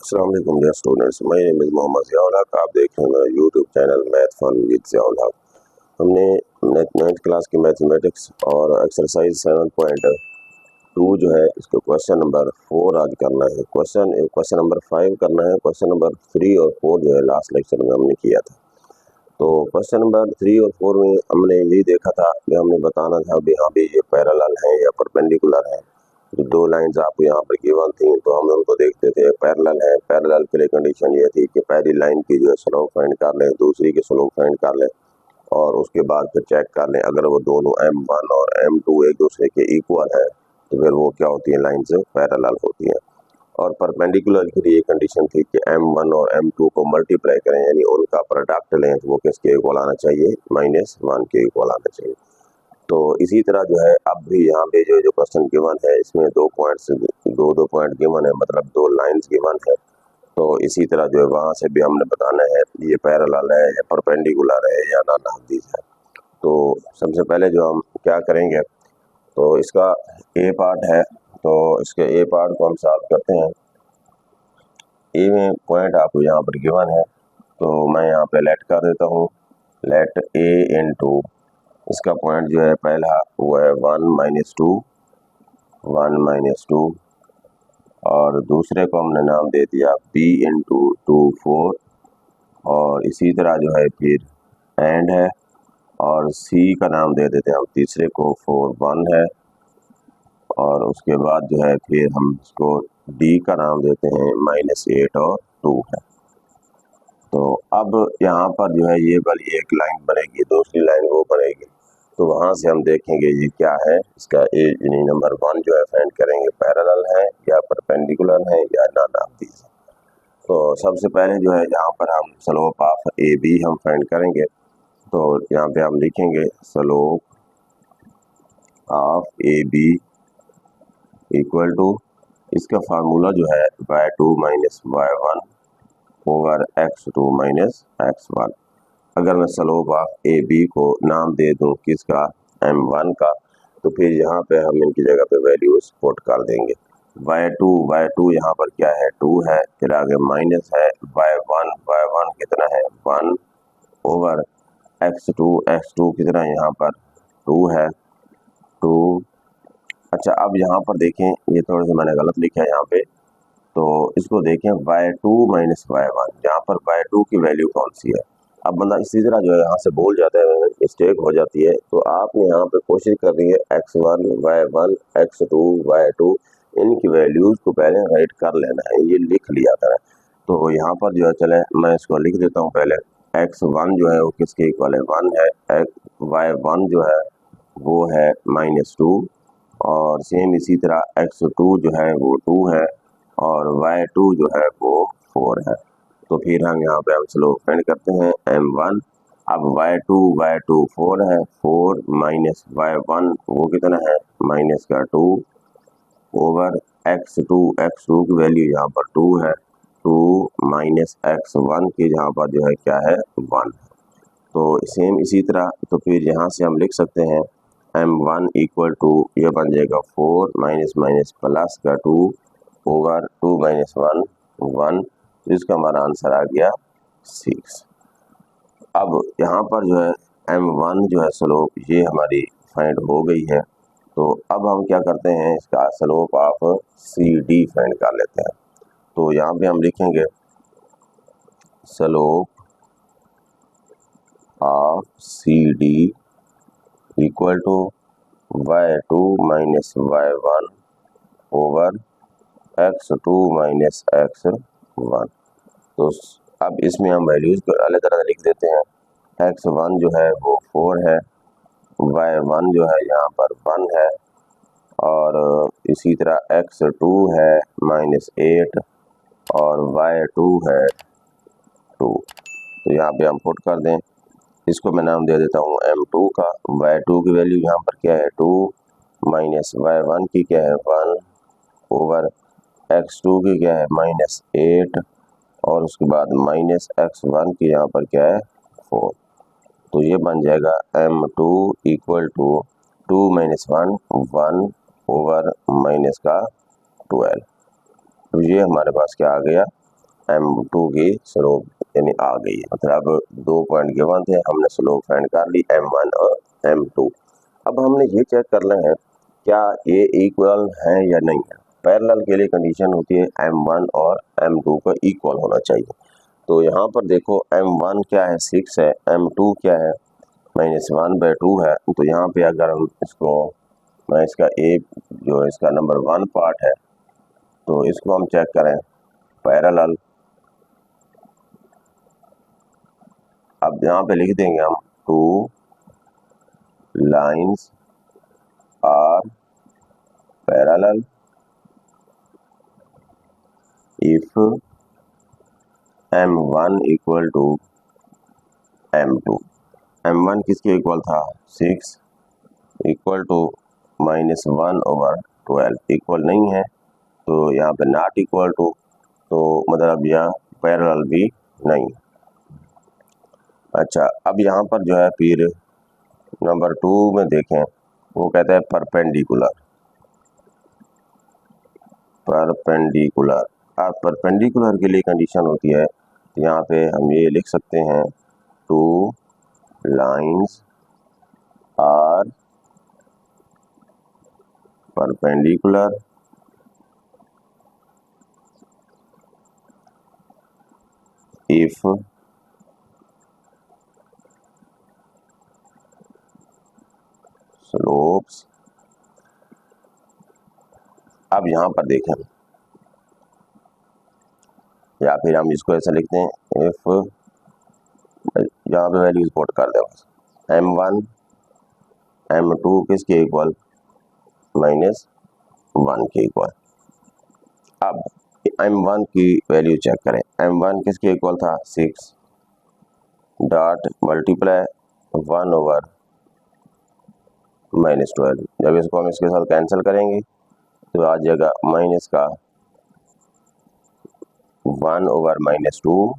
अस्सलाम वालेकुम dear students, my name is Mohammad Zia. आप देख रहे हैं मेरा YouTube channel math fun with Zia. हमने नाइन्थ क्लास की मैथमेटिक्स और एक्सरसाइज 7.2 जो है इसको क्वेश्चन नंबर 4 आज करना है। क्वेश्चन नंबर 5 करना है। क्वेश्चन नंबर 3 और 4 जो है लास्ट लेक्चर में हमने किया था। तो क्वेश्चन नंबर 3 और 4 में हमने यही देखा था कि हमने बताना था भी हाँ भी ये पैरेलल है या परपेंडिकुलर है। जो दो लाइंस आपको यहाँ पर गिवन थी तो हम उनको देखते थे। पैरेलल है, पैरेलल के लिए कंडीशन ये थी कि पहली लाइन की जो है स्लोप फाइंड कर लें, दूसरी की स्लोप फाइंड कर लें और उसके बाद फिर चेक कर लें अगर वो दोनों M1 और M2 एक दूसरे के इक्वल है तो फिर वो क्या होती है, लाइन से पैरेलल होती है। और परपेंडिकुलर के लिए कंडीशन थी कि M1 और M2 को मल्टीप्लाई करें, यानी उनका प्रोडक्ट लें तो वो किसके इक्वल आना चाहिए, -1 के इक्वल आना चाहिए। तो इसी तरह जो है अब भी यहाँ पे जो क्वेश्चन गिवन है इसमें दो पॉइंट गिवन है, मतलब दो लाइंस गिवन है। तो इसी तरह जो है वहाँ से भी हमने बताना है ये पैरेलल है या परपेंडिकुलर है या नानाबीज है। तो सबसे पहले जो हम क्या करेंगे, तो इसका ए पार्ट है, तो इसके ए पार्ट को हम सॉल्व करते हैं। ए में पॉइंट आपको यहाँ पर गिवन है, तो मैं यहाँ पे लेट कर देता हूँ, लेट ए इनटू इसका पॉइंट जो है पहला वो है 1 - 2 और दूसरे को हमने नाम दे दिया b इंटू 2 4 और इसी तरह जो है फिर एंड है और c का नाम दे देते हैं हम तीसरे को 4 1 है और उसके बाद जो है फिर हम इसको d का नाम देते हैं -8 और 2 है। तो अब यहाँ पर जो है ये वाली एक लाइन बनेगी, दूसरी लाइन वो बनेगी, तो वहाँ से हम देखेंगे ये क्या है। इसका ए यानी नंबर 1 जो है फाइंड करेंगे पैरेलल है या परपेंडिकुलर है या नानाबीज है। तो सबसे पहले जो है यहाँ पर हम स्लोप ऑफ ए बी हम फाइंड करेंगे। तो यहाँ पे हम लिखेंगे slope of A B equal to, इसका फार्मूला जो है y2 - y1 over x2 - x1। अगर मैं स्लोप ऑफ ए बी को नाम दे दूं किसका, M1 का, तो फिर यहाँ पे हम इनकी जगह पे वैल्यूज पुट कर देंगे। y2 यहाँ पर क्या है, 2 है, फिर आगे माइनस है, y1 कितना है 1 ओवर x2 कितना है यहाँ पर 2 है 2। अच्छा अब यहाँ पर देखें, ये थोड़ा सा मैंने गलत लिखा है यहाँ पे, तो इसको देखें y2 - y1, यहाँ पर y2 की वैल्यू कौन सी है। अब बंदा इसी तरह जो है यहाँ से भूल जाता है, मिस्टेक हो जाती है, तो आपने यहाँ पे कोशिश कर रही है x1 y1 x2 y2 इनकी वैल्यूज को पहले राइट कर लेना है, ये लिख लिया करें। तो यहाँ पर जो है चले मैं इसको लिख देता हूँ पहले, x1 जो है वो किसके इक्वल है 1 है, y1 जो है वो है -2 और सेम इसी तरह x2 जो है वो 2 है और y2 जो है वो 4 है। तो फिर हम यहाँ पे हम स्लोप फाइंड करते हैं M1। अब y2 4 है, 4 माइनस y1 वो कितना है -2 ओवर x2 की वैल्यू यहाँ पर 2 है, 2 माइनस x1 की यहाँ पर जो है क्या है 1। तो सेम इसी तरह तो फिर यहाँ से हम लिख सकते हैं M1 इक्वल टू ये बन जाएगा 4 माइनस प्लस का 2 ओवर 2 - 1 1, इसका हमारा आंसर आ गया 6। अब यहाँ पर जो है M1 जो है स्लोप ये हमारी फाइंड हो गई है। तो अब हम क्या करते हैं, इसका स्लोप ऑफ CD फाइंड कर लेते हैं। तो यहाँ पे हम लिखेंगे slope of CD equal to y2 - y1 over x2 - x1। तो अब इसमें हम वैल्यूज को अलग तरह लिख देते हैं। x1 जो है वो 4 है, y1 जो है यहाँ पर 1 है और इसी तरह x2 है -8 और y2 है 2। तो यहाँ पे हम पुट कर दें, इसको मैं नाम दे देता हूँ M2 का। y2 की वैल्यू यहाँ पर क्या है 2 माइनस y1 की क्या है 1 ओवर x2 की क्या है -8 और उसके बाद -x1 की यहाँ पर क्या है 4। तो ये बन जाएगा M2 equal to 2 - 1 1 over minus का 12। तो ये हमारे पास क्या आ गया m2 की स्लोप यानी आ गई है, मतलब 2 पॉइंट गिवन थे, हमने स्लोप फाइंड कर ली m1 और m2। अब हमने ये चेक करना है क्या ये इक्वल है या नहीं है। पैरेलल के लिए कंडीशन होती है m1 और m2 का इक्वल होना चाहिए। तो यहाँ पर देखो m1 क्या है 6 है, m2 क्या है -1/2 है। तो यहाँ पे अगर हम इसको मैं इसका एक जो इसका नंबर 1 पार्ट है तो इसको हम चेक करें पैरेलल। अब यहाँ पे लिख देंगे हम 2 lines are parallel if m1 equal to m2। m1 किसके इक्वल था 6 इक्वल टू -1/12 इक्वल नहीं है तो यहाँ पे नॉट इक्वल टू, तो मतलब यह पैरेलल भी नहीं। अच्छा, अब यहाँ पर जो है फिर नंबर 2 में देखें, वो कहता है परपेंडिकुलर। परपेंडिकुलर, अब परपेंडिकुलर के लिए कंडीशन होती है, यहाँ पे हम ये लिख सकते हैं 2 lines are perpendicular if slopes. अब यहाँ पर देखें, या फिर हम इसको ऐसे लिखते हैं इफ, यहाँ पे वैल्यूज पुट कर दें m1 m2 किसके इक्वल -1 के इक्वल। अब m1 की वैल्यू चेक करें, m1 किसके इक्वल था 6 डॉट मल्टीप्लाई 1/-12। जब इसको हम इसके साथ कैंसिल करेंगे तो आ जाएगा माइनस का 1/-2,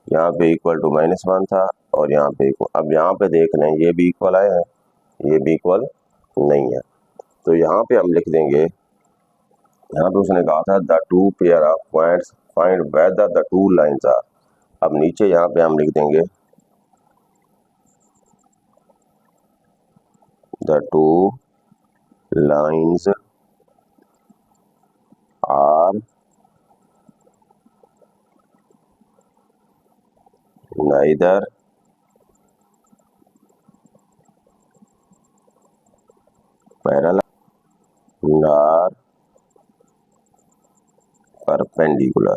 यहाँ पे इक्वल टू -1 था और यहाँ पे अब यहाँ पे देख लें ये भी इक्वल आया है, ये भी इक्वल नहीं है। तो यहाँ पे हम लिख देंगे, यहाँ पे उसने कहा था the two pair of points find whether the two lines are. अब नीचे यहाँ पे हम लिख देंगे the two lines are neither parallel nor perpendicular।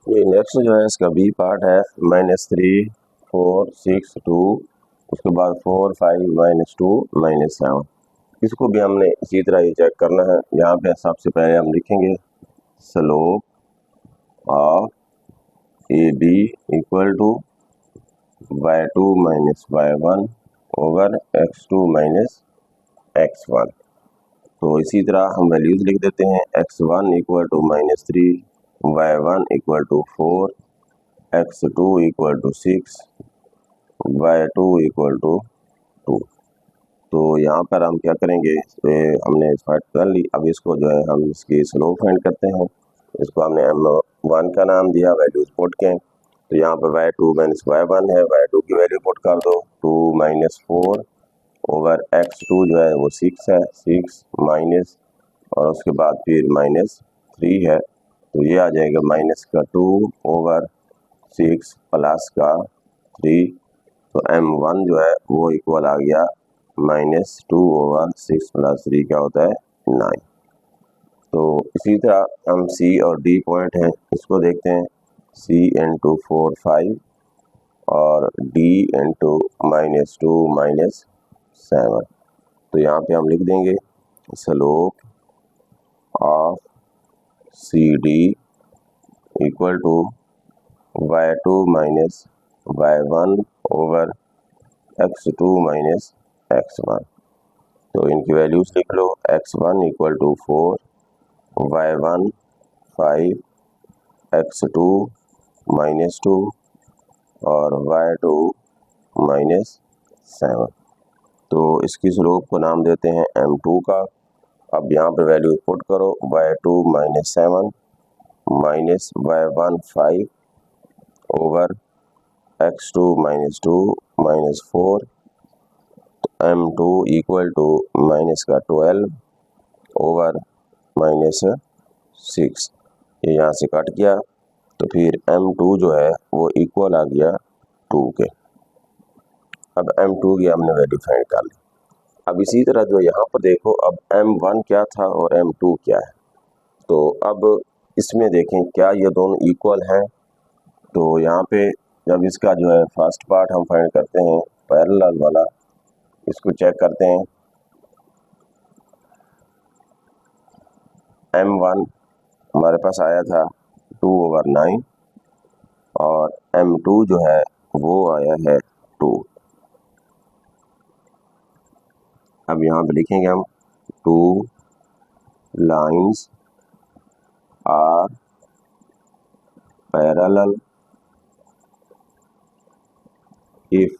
ये नेक्स्ट जो है इसका बी पार्ट है -3 4 6 2, उसके बाद 4 5 -2 -7। इसको भी हमने इसी तरह ही चेक करना है। यहाँ पे सबसे पहले हम लिखेंगे slope of A B equal to y2 - y1 over x2 - x1। तो इसी तरह हम वैल्यूज लिख देते हैं x1 equal to -3, y1 equal to 4, x2 equal to 6, y2 equal to 2। तो यहाँ पर हम क्या करेंगे, हमने फाइंड कर ली। अब इसको जो है हम इसकी स्लोप फाइंड करते हैं। इसको हमने m1 का नाम दिया, वैल्यूज पुट के। तो यहाँ पर y2 - y1 है, y2 की वैल्यू पुट कर दो 2 - 4 ओवर x2 जो है वो 6 है, 6 माइनस और उसके बाद फिर -3 है, तो ये आ जाएगा -2 ओवर 6 प्लस का 3। तो m1 जो है वो इक्वल आ गया -2 ओवर 6 + 3 क्या होता है 9। तो इसी तरह हम C और D पॉइंट हैं, इसको देखते हैं। C × 4 5 और D × -2 -7। तो यहाँ पे हम लिख देंगे slope of CD equal to y2 - y1 over x2 - x1। तो इनकी वैल्यूज लिख लो, x1 equal to 4, y1 5, x2 -2 और y2 -7। तो इसकी स्लोप को नाम देते हैं m2 का। अब यहाँ पर वैल्यू पुट करो, y2 minus 7 minus y1 5 over x2 minus 2 minus 4, m2 equal to minus का 12 ओवर माइनस 6। ये यहाँ से कट गया, तो फिर m2 जो है वो इक्वल आ गया 2 के। अब m2 की हमने वैल्यू फाइंड कर ली। अब इसी तरह जो यहाँ पर देखो, अब m1 क्या था और m2 क्या है। तो अब इसमें देखें क्या ये दोनों इक्वल हैं। तो यहाँ पे जब इसका जो है फर्स्ट पार्ट हम फाइंड करते हैं पैरेलल वाला, इसको चेक करते हैं। m1 हमारे पास आया था 2/9 और m2 जो है वो आया है 2। अब यहाँ पे लिखेंगे हम 2 lines are parallel if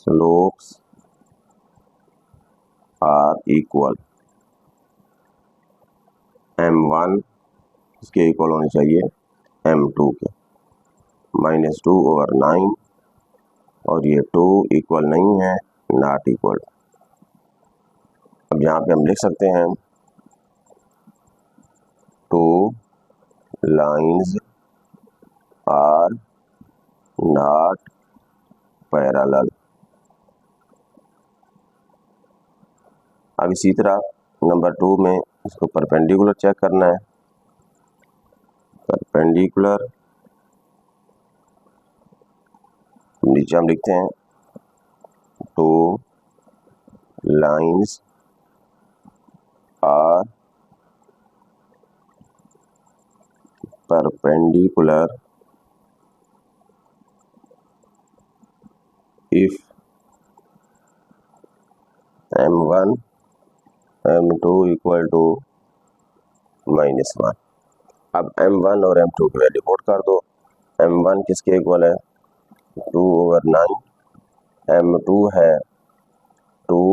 slopes are equal। m1 इसके इक्वल होने चाहिए m2 के, माइनस 2/9 और ये 2 इक्वल नहीं है, नॉट इक्वल। अब यहाँ पे हम लिख सकते हैं 2 लाइन्स आर नॉट पैरेलल। अब इसी तरह नंबर 2 में इसको परपेंडिकुलर चेक करना है। परपेंडिकुलर नीचे हम लिखते हैं 2 lines are perpendicular if m1 m2 equal to -1। अब m1 और m2 की वैल्यू पुट कर दो। m1 किसके इक्वल है 2/9, m2 है 2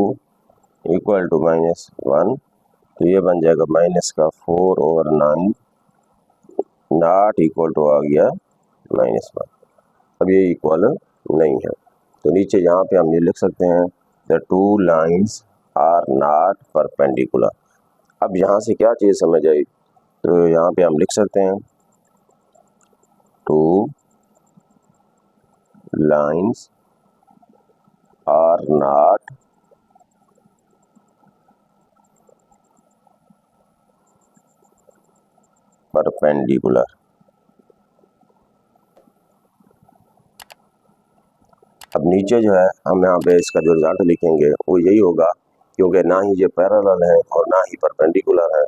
इक्वल टू -1, तो ये बन जाएगा माइनस का 4/9 नॉट इक्वल टू आ गया -1। अब ये इक्वल नहीं है, तो नीचे यहाँ पे हम ये लिख सकते हैं the 2 lines are not perpendicular. अब यहाँ से क्या चीज़ समझ आई, तो यहाँ पे हम लिख सकते हैं 2 लाइन्स आर नॉट परपेंडिकुलर। अब नीचे जो है हम यहाँ पे इसका जो रिजल्ट लिखेंगे वो यही होगा, क्योंकि ना ही ये पैरेलल है और ना ही परपेंडिकुलर है,